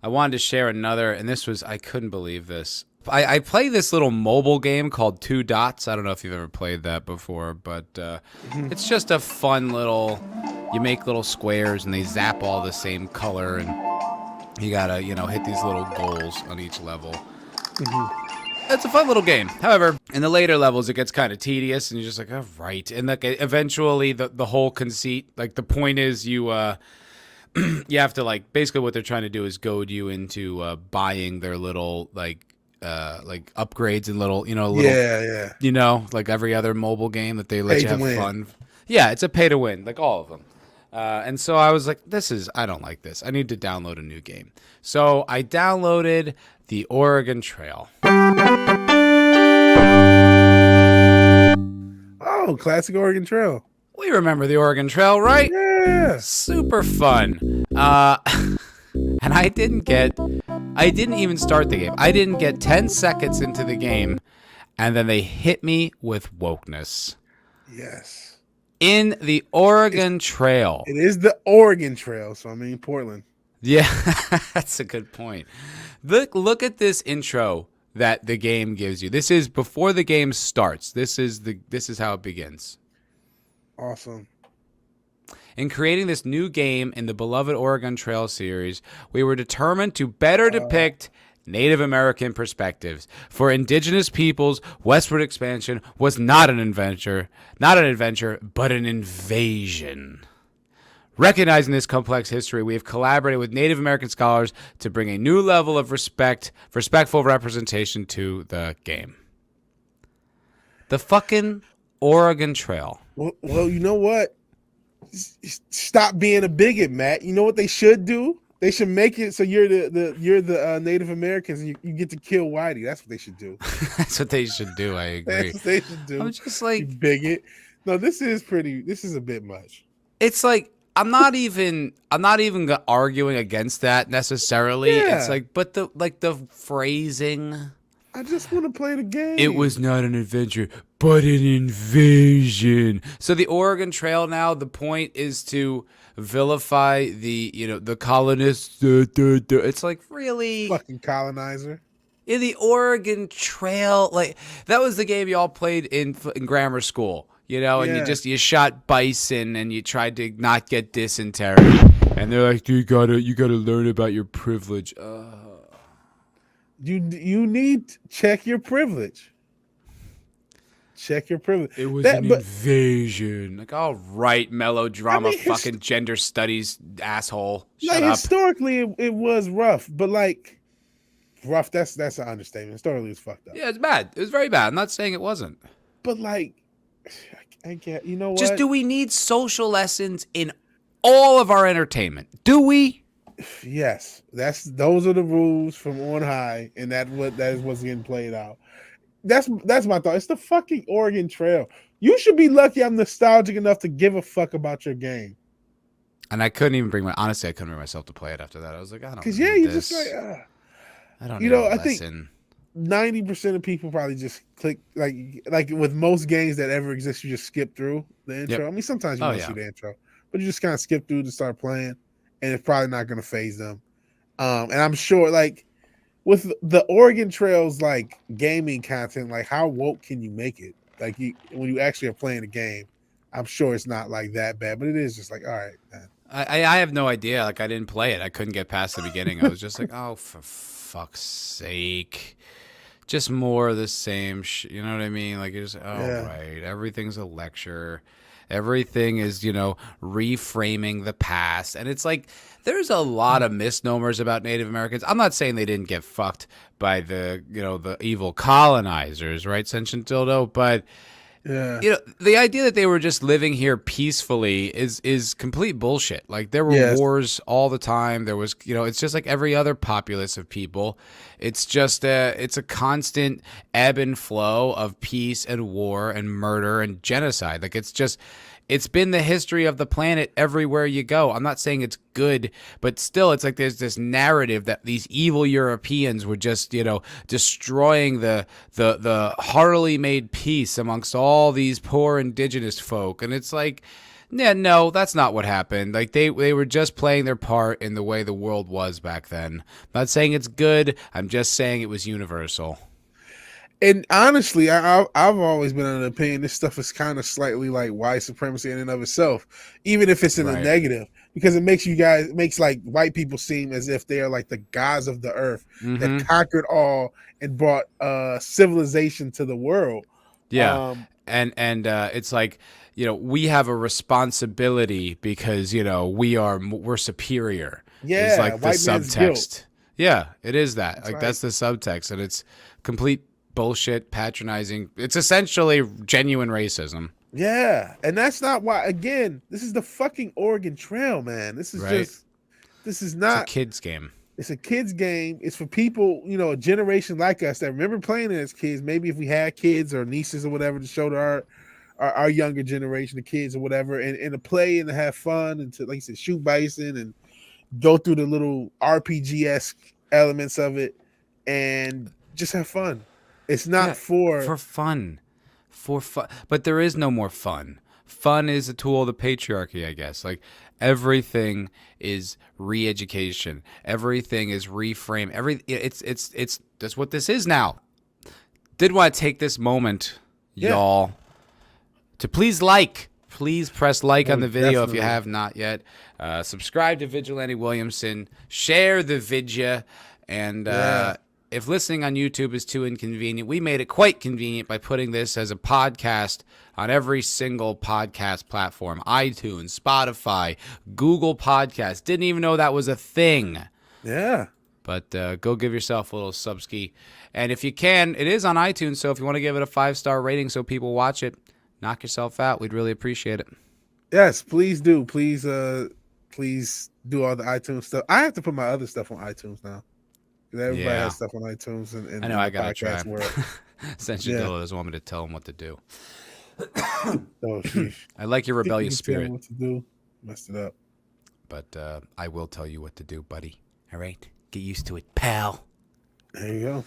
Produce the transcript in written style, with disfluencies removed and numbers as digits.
I wanted to share another, and this was, I couldn't believe this. I play this little mobile game called Two Dots. I don't know if you've ever played that before, but it's just a fun little, you make little squares and they zap all the same color, and you gotta, hit these little goals on each level. It's a fun little game. However, in the later levels, it gets kind of tedious, and you're just like, all right. And like, eventually, the whole conceit, like the point is you you have to, like, basically what they're trying to do is goad you into buying their little like upgrades and little, like every other mobile game that they let Pay you to have win. fun. Yeah, it's a pay to win, like all of them. And so I was like, I don't like this. I need to download a new game. So I downloaded the Oregon Trail. Oh, classic Oregon Trail. We remember the Oregon Trail, right? Yeah. Super fun. And I didn't even start the game. I didn't get 10 seconds into the game, and then they hit me with wokeness. Yes. In the Oregon Trail. It is the Oregon Trail, so I mean Portland. Yeah, that's a good point. Look at this intro that the game gives you. This is before the game starts. This is how it begins. Awesome. In creating this new game in the beloved Oregon Trail series, we were determined to better depict Native American perspectives. For indigenous peoples, westward expansion was not an adventure, but an invasion. Recognizing this complex history, we have collaborated with Native American scholars to bring a new level of respectful representation to the game. The fucking Oregon Trail. Well, you know what? Stop being a bigot, Matt. You know what they should do? They should make it so you're the Native Americans and you get to kill Whitey. That's what they should do. That's what they should do. I agree. That's what they should do. I'm just like, you bigot. No, this is a bit much. It's like, I'm not even arguing against that necessarily. Yeah. It's like, but the phrasing. I just want to play the game. It was not an adventure, but an invasion. So the Oregon Trail now, the point is to vilify the colonists. It's like, really? Fucking colonizer. In the Oregon Trail, like, that was the game you all played in grammar school. And you shot bison and you tried to not get dysentery. And they're like, you gotta learn about your privilege. You need to check your privilege. Check your privilege. It was an invasion. Like, all right, melodrama, fucking gender studies, asshole. Shut up. Historically, it was rough, but like, rough. That's an understatement. Historically, it's fucked up. Yeah, it's bad. It was very bad. I'm not saying it wasn't. But like, I get. You know what? Just, do we need social lessons in all of our entertainment? Do we? Yes, those are the rules from on high, and that is what's getting played out. That's my thought. It's the fucking Oregon Trail. You should be lucky I'm nostalgic enough to give a fuck about your game. And I couldn't bring myself to play it after that. I was like, I don't. Because you're just like, I don't. I think 90% of people probably just click like with most games that ever exist. You just skip through the intro. Yep. I mean, sometimes you want to see the intro, but you just kind of skip through to start playing. And it's probably not going to phase them. And I'm sure, like, with the Oregon Trail's, like, gaming content, like, how woke can you make it? Like, when you actually are playing the game, I'm sure it's not, like, that bad. But it is just like, all right, man. I have no idea. Like, I didn't play it. I couldn't get past the beginning. I was just like, oh, for fuck's sake. Just more of the same shit. You know what I mean? Like, you're just, right. Everything's a lecture. Everything is, reframing the past. And it's like, there's a lot of misnomers about Native Americans. I'm not saying they didn't get fucked by the evil colonizers, right, Sentient Dildo? But, the idea that they were just living here peacefully is complete bullshit. Like, there were wars all the time. There was, it's just like every other populace of people. It's just it's a constant ebb and flow of peace and war and murder and genocide. Like, it's been the history of the planet everywhere you go. I'm not saying it's good, but still, it's like there's this narrative that these evil Europeans were just, destroying the heartily made peace amongst all these poor indigenous folk. And it's like, Yeah, no, that's not what happened. Like they were just playing their part in the way the world was back then. I'm not saying it's good. I'm just saying it was universal. And honestly, I've always been of the opinion this stuff is kind of slightly like white supremacy in and of itself, even if it's in a negative, because it makes like white people seem as if they are like the gods of the earth that conquered all and brought civilization to the world. Yeah, and it's like, you know, we have a responsibility because, you know, we're superior. Yeah, it's like the white man's guilt. subtext. Yeah, it is that. That's like right. That's the subtext, and it's complete bullshit, patronizing. It's essentially genuine racism. Yeah, and that's not why. Again, this is the fucking Oregon Trail, man. This is just. This is not. It's a kid's game. It's a kid's game. It's for people, you know, a generation like us that remember playing it as kids. Maybe if we had kids or nieces or whatever to show to our younger generation, the kids or whatever, and to play and to have fun and to, like you said, shoot bison and go through the little RPG-esque elements of it and just have fun. It's not for fun. For fun. But there is no more fun. Fun is a tool of the patriarchy, I guess. Like everything is re-education. Everything is reframe. It's that's what this is now. Did want to take this moment, y'all, to please press like on the video if you have not yet. Subscribe to Vigilante Williamson. Share the vidya. And if listening on YouTube is too inconvenient, we made it quite convenient by putting this as a podcast on every single podcast platform. iTunes, Spotify, Google Podcasts. Didn't even know that was a thing. Yeah. But go give yourself a little subski. And if you can, it is on iTunes, so if you want to give it a 5-star rating so people watch it, knock yourself out. We'd really appreciate it. Yes, please do. Please do all the iTunes stuff. I have to put my other stuff on iTunes now. Everybody has stuff on iTunes. And I know, I got to try. Essentially, Yeah. doesn't want me to tell him what to do. Oh, sheesh. I like your rebellious spirit. Tell him what to do. Messed it up. But I will tell you what to do, buddy. All right? Get used to it, pal. There you go.